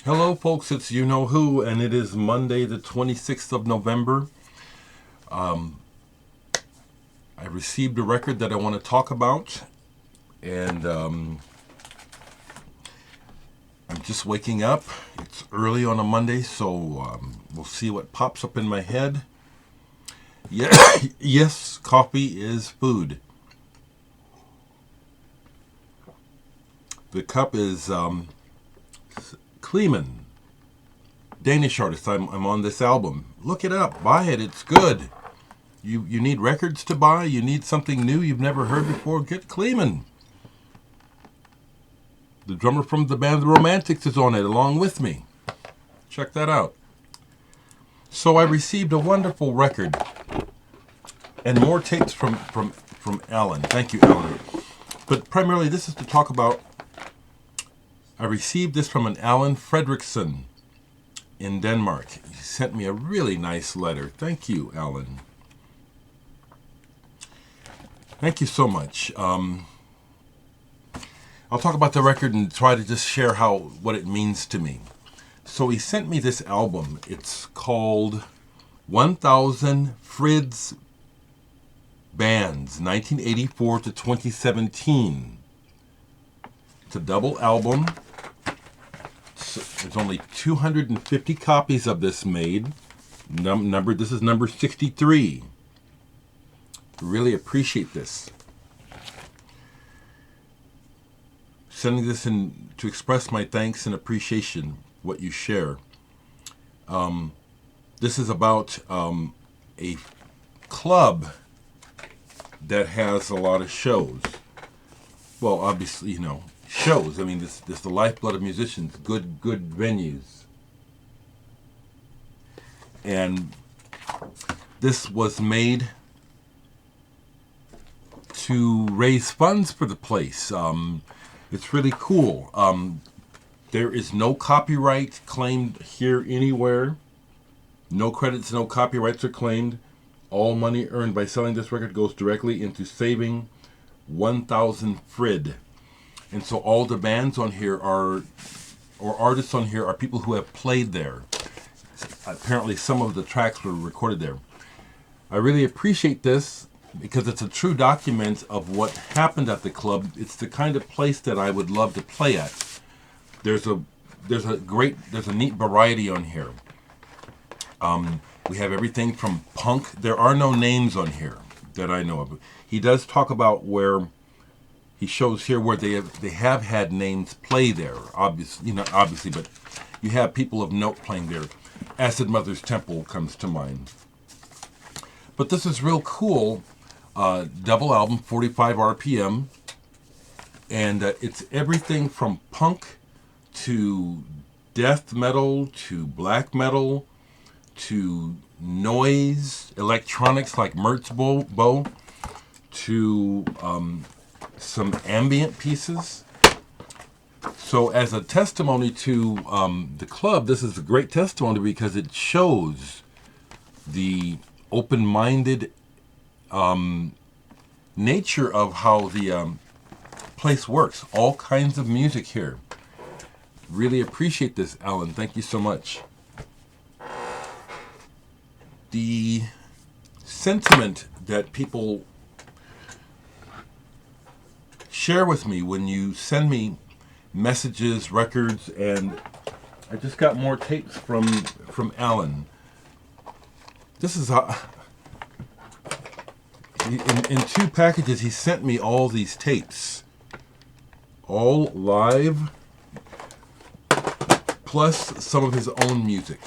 Hello, folks. It's You Know Who, and it is Monday, the 26th of November. I received a record that I want to talk about, and I'm just waking up. It's early on a Monday, so we'll see what pops up in my head. Yeah, yes, coffee is food. The cup is Kleeman, Danish artist. I'm on this album. Look it up. Buy it. It's good. You need records to buy. You need something new you've never heard before. Get Kleeman. The drummer from the band The Romantics is on it along with me. Check that out. So I received a wonderful record and more tapes from Alan. Thank you, Alan. But primarily this is to talk about, I received this from an Alan Fredrickson in Denmark. He sent me a really nice letter. Thank you, Alan. Thank you so much. I'll talk about the record and try to just share what it means to me. So he sent me this album. It's called 1000 Frid's Bands, 1984 to 2017. It's a double album. So there's only 250 copies of this made. This is number 63. Really appreciate this. Sending this in to express my thanks and appreciation, what you share. This is about a club that has a lot of shows. Well, obviously, shows. I mean, this the lifeblood of musicians, good venues. And this was made to raise funds for the place. It's really cool. There is no copyright claimed here anywhere. No credits, no copyrights are claimed. All money earned by selling this record goes directly into saving 1000 Frid. And so all the bands on here or artists on here are people who have played there. Apparently some of the tracks were recorded there. I really appreciate this because it's a true document of what happened at the club. It's the kind of place that I would love to play at. There's a neat variety on here. We have everything from punk. There are no names on here that I know of. He does talk about where he shows here where they have had names play there. Obviously, but you have people of note playing there. Acid Mother's Temple comes to mind. But this is real cool. Double album, 45 RPM, and it's everything from punk to death metal to black metal to noise, electronics like Merzbow, to some ambient pieces. So as a testimony to the club, this is a great testimony because it shows the open-minded nature of how the place works. All kinds of music here. Really appreciate this, Alan. Thank you so much. The sentiment that people share with me when you send me messages, records, and I just got more tapes from Alan. This is in 2 packages he sent me all these tapes, all live, plus some of his own music.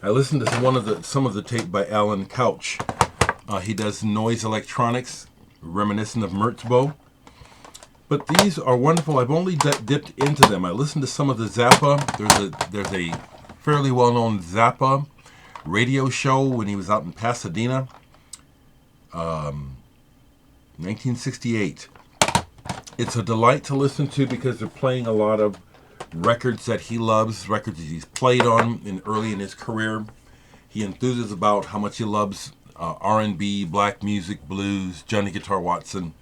I listened to some of the tape by Alan Couch. He does noise electronics, reminiscent of Merzbow. But these are wonderful. I've only dipped into them. I listened to some of the Zappa. There's a fairly well-known Zappa radio show when he was out in Pasadena, 1968. It's a delight to listen to because they're playing a lot of records that he loves, records that he's played on early in his career. He enthuses about how much he loves R&B, black music, blues, Johnny Guitar Watson.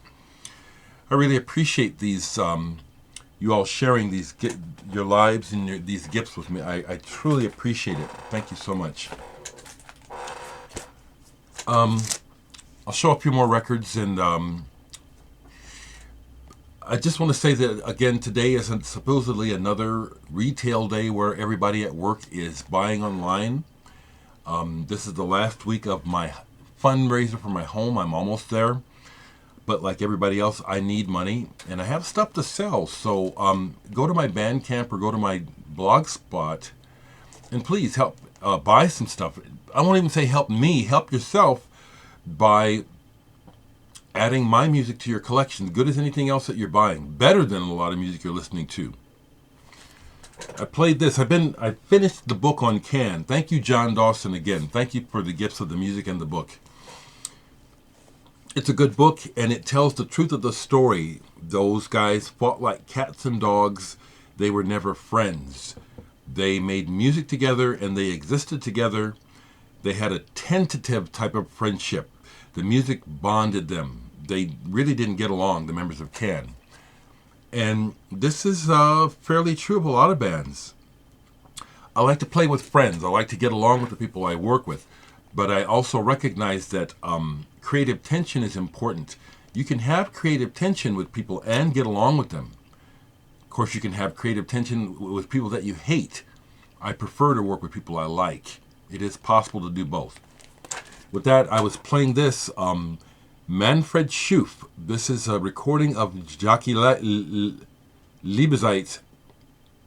I really appreciate these you all sharing your lives and these gifts with me. I truly appreciate it. Thank you so much. I'll show a few more records, and I just want to say that, again, today is supposedly another retail day where everybody at work is buying online. This is the last week of my fundraiser for my home. I'm almost there. But like everybody else, I need money, and I have stuff to sell. So go to my Bandcamp or go to my Blogspot, and please help buy some stuff. I won't even say help me. Help yourself by adding my music to your collection. Good as anything else that you're buying. Better than a lot of music you're listening to. I played this. I finished the book on Can. Thank you, John Dawson, again. Thank you for the gifts of the music and the book. It's a good book, and it tells the truth of the story. Those guys fought like cats and dogs. They were never friends. They made music together, and they existed together. They had a tentative type of friendship. The music bonded them. They really didn't get along, the members of Can. And this is fairly true of a lot of bands. I like to play with friends. I like to get along with the people I work with. But I also recognize that creative tension is important. You can have creative tension with people and get along with them. Of course, you can have creative tension with people that you hate. I prefer to work with people I like. It is possible to do both. With that, I was playing this, Manfred Schuf. This is a recording of Jackie Liebezeit,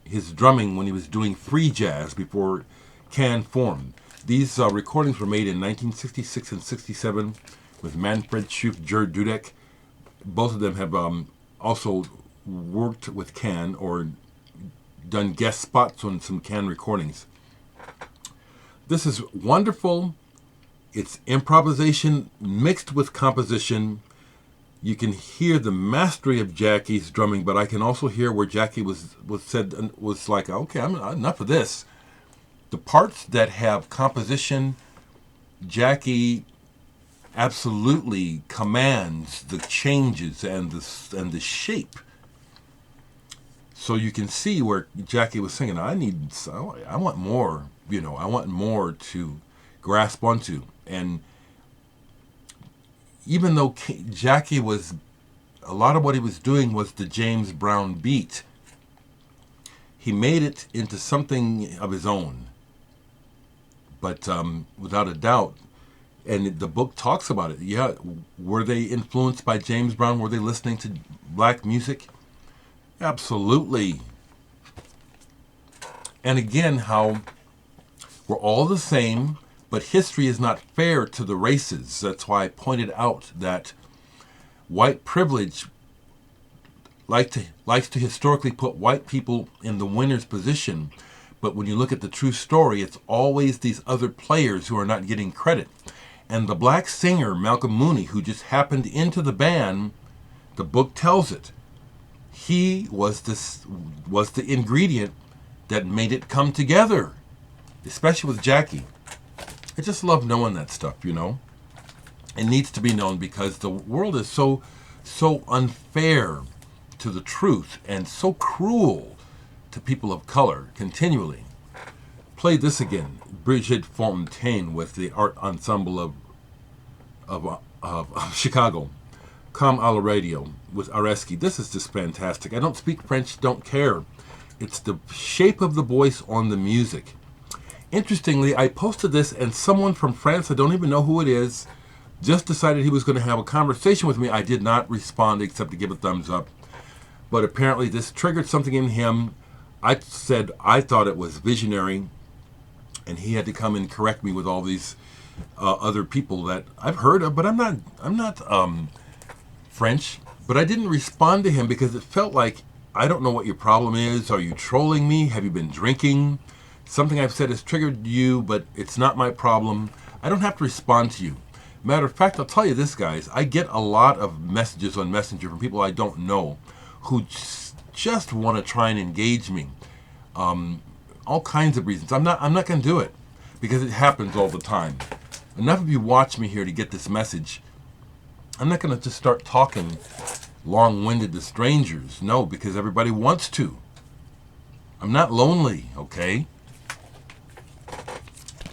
his drumming when he was doing free jazz before Can formed. These recordings were made in 1966 and 67 with Manfred Schuf, Gerd Dereck. Both of them have also worked with Can or done guest spots on some Can recordings. This is wonderful. It's improvisation mixed with composition. You can hear the mastery of Jackie's drumming, but I can also hear where Jackie was like, okay, I'm enough of this. The parts that have composition, Jackie absolutely commands the changes and the shape. So you can see where Jackie was singing, I want more, I want more to grasp onto. And even though Jackie was, a lot of what he was doing was the James Brown beat, he made it into something of his own. But without a doubt, and the book talks about it, yeah, were they influenced by James Brown? Were they listening to black music? Absolutely. And again, how we're all the same, but history is not fair to the races. That's why I pointed out that white privilege likes to historically put white people in the winner's position. But when you look at the true story, it's always these other players who are not getting credit. And the black singer, Malcolm Mooney, who just happened into the band, the book tells it. He was the ingredient that made it come together, especially with Jackie. I just love knowing that stuff, It needs to be known because the world is so unfair to the truth and so cruel to people of color continually. Play this again, Brigitte Fontaine with the Art Ensemble of Chicago. Come a la radio with Areski. This is just fantastic. I don't speak French, don't care. It's the shape of the voice on the music. Interestingly, I posted this and someone from France, I don't even know who it is, just decided he was going to have a conversation with me. I did not respond except to give a thumbs up. But apparently this triggered something in him. I said I thought it was visionary, and he had to come and correct me with all these other people that I've heard of, but I'm not French. But I didn't respond to him because it felt like, I don't know what your problem is. Are you trolling me? Have you been drinking? Something I've said has triggered you, but it's not my problem. I don't have to respond to you. Matter of fact, I'll tell you this, guys. I get a lot of messages on Messenger from people I don't know who just want to try and engage me. All kinds of reasons. I'm not going to do it because it happens all the time. Enough of you watch me here to get this message. I'm not going to just start talking long-winded to strangers. No, because everybody wants to. I'm not lonely, okay?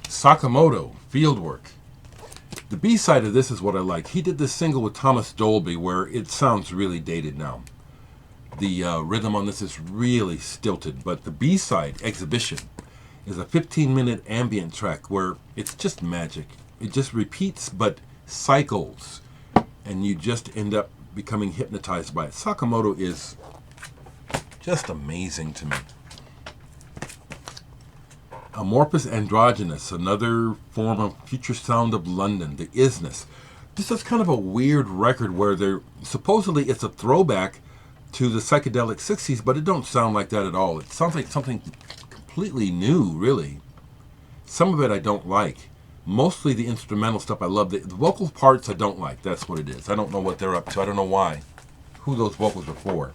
Sakamoto, Fieldwork. The B-side of this is what I like. He did this single with Thomas Dolby where it sounds really dated now. The rhythm on this is really stilted, but the B-side, Exhibition, is a 15-minute ambient track where it's just magic. It just repeats but cycles, and you just end up becoming hypnotized by it. Sakamoto is just amazing to me. Amorphous Androgynous, another form of future sound of London, the Isness. This is kind of a weird record where they're supposedly it's a throwback to the psychedelic 60s, but it don't sound like that at all. It sounds like something completely new, really. Some of it I don't like. Mostly the instrumental stuff I love. The vocal parts I don't like. That's what it is. I don't know what they're up to. I don't know why. Who those vocals are for.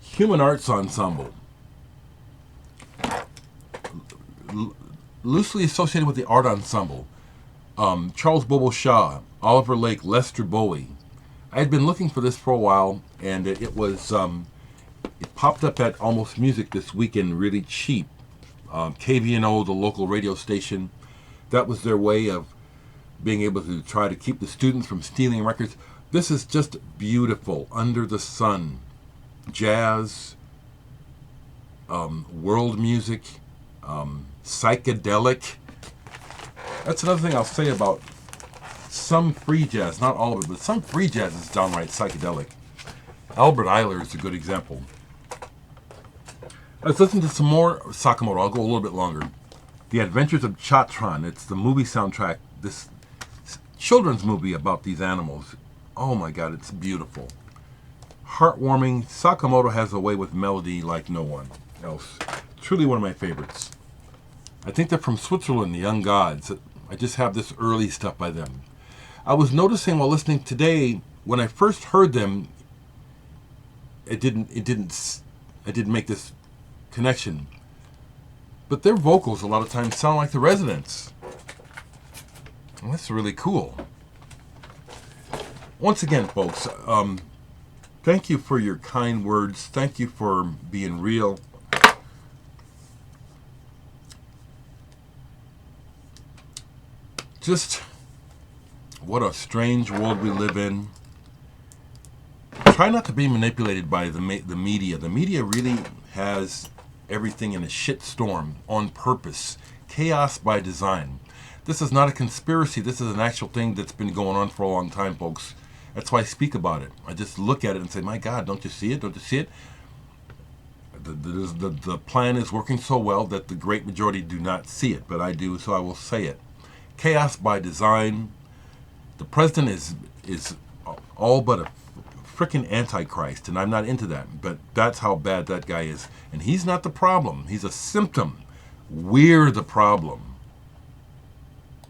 Human Arts Ensemble. Loosely associated with the Art Ensemble. Charles Bobo Shaw, Oliver Lake, Lester Bowie. I had been looking for this for a while, and it popped up at Almost Music this weekend really cheap. KVNO, the local radio station, that was their way of being able to try to keep the students from stealing records. This is just beautiful. Under the Sun. Jazz, world music, psychedelic. That's another thing I'll say about some free jazz, not all of it, but some free jazz is downright psychedelic. Albert Eiler is a good example. Let's listen to some more Sakamoto. I'll go a little bit longer. The Adventures of Chatran. It's the movie soundtrack. This children's movie about these animals. Oh my God, it's beautiful. Heartwarming. Sakamoto has a way with melody like no one else. Truly one of my favorites. I think they're from Switzerland, the Young Gods. I just have this early stuff by them. I was noticing while listening today, when I first heard them, I didn't make this connection. But their vocals a lot of times sound like the Residents. And that's really cool. Once again, folks, thank you for your kind words. Thank you for being real. Just what a strange world we live in. Try not to be manipulated by the media. The media really has everything in a shit storm on purpose. Chaos by design. This is not a conspiracy. This is an actual thing that's been going on for a long time, folks. That's why I speak about it. I just look at it and say, my God, don't you see it? Don't you see it? The plan is working so well that the great majority do not see it, but I do, so I will say it. Chaos by design. The president is all but a freaking antichrist, and I'm not into that, but that's how bad that guy is. And he's not the problem. He's a symptom. We're the problem.